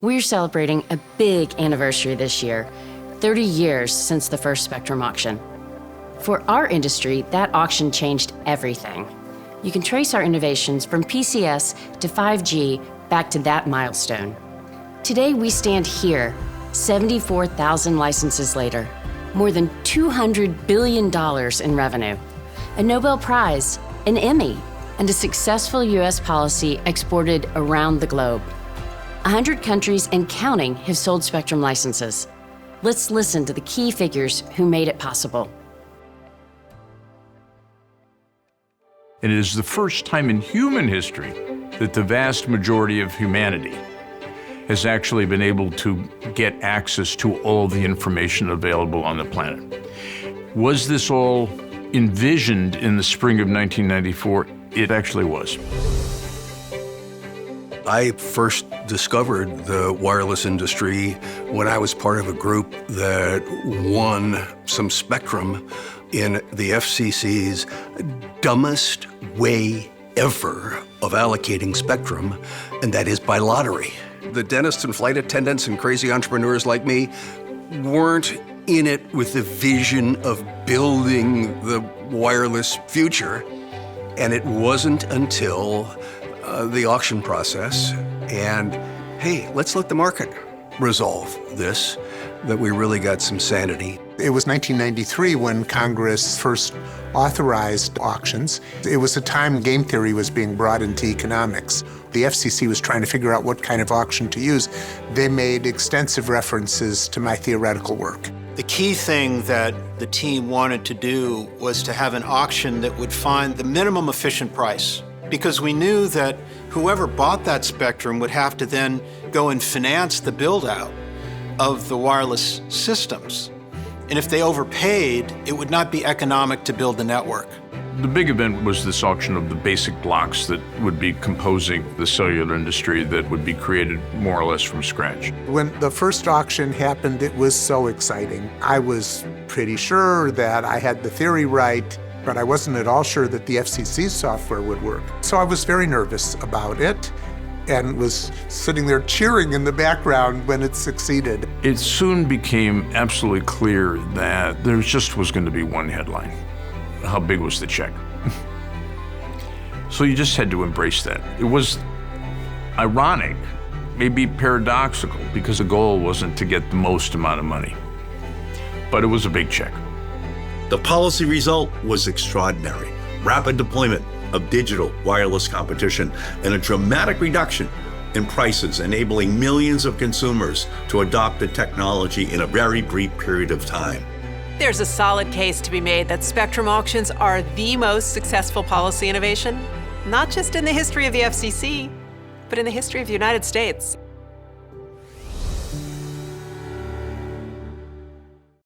We're celebrating a big anniversary this year, 30 years since the first Spectrum auction. For our industry, that auction changed everything. You can trace our innovations from PCS to 5G back to that milestone. Today, we stand here, 74,000 licenses later, more than $200 billion in revenue, a Nobel Prize, an Emmy, and a successful U.S. policy exported around the globe. 100 countries and counting have sold Spectrum licenses. Let's listen to the key figures who made it possible. It is the first time in human history that the vast majority of humanity has actually been able to get access to all the information available on the planet. Was this all envisioned in the spring of 1994? It actually was. I first discovered the wireless industry when I was part of a group that won some spectrum in the FCC's dumbest way ever of allocating spectrum, and that is by lottery. The dentists and flight attendants and crazy entrepreneurs like me weren't in it with the vision of building the wireless future, and it wasn't until the auction process and, hey, let's let the market resolve this, that we really got some sanity. It was 1993 when Congress first authorized auctions. It was a time game theory was being brought into economics. The FCC was trying to figure out what kind of auction to use. They made extensive references to my theoretical work. The key thing that the team wanted to do was to have an auction that would find the minimum efficient price, because we knew that whoever bought that spectrum would have to then go and finance the build-out of the wireless systems. And if they overpaid, it would not be economic to build the network. The big event was this auction of the basic blocks that would be composing the cellular industry that would be created more or less from scratch. When the first auction happened, it was so exciting. I was pretty sure that I had the theory right, but I wasn't at all sure that the FCC software would work. So I was very nervous about it and was sitting there cheering in the background when it succeeded. It soon became absolutely clear that there just was going to be one headline. How big was the check? So you just had to embrace that. It was ironic, maybe paradoxical, because the goal wasn't to get the most amount of money, but it was a big check. The policy result was extraordinary. Rapid deployment of digital wireless competition and a dramatic reduction in prices, enabling millions of consumers to adopt the technology in a very brief period of time. There's a solid case to be made that spectrum auctions are the most successful policy innovation, not just in the history of the FCC, but in the history of the United States.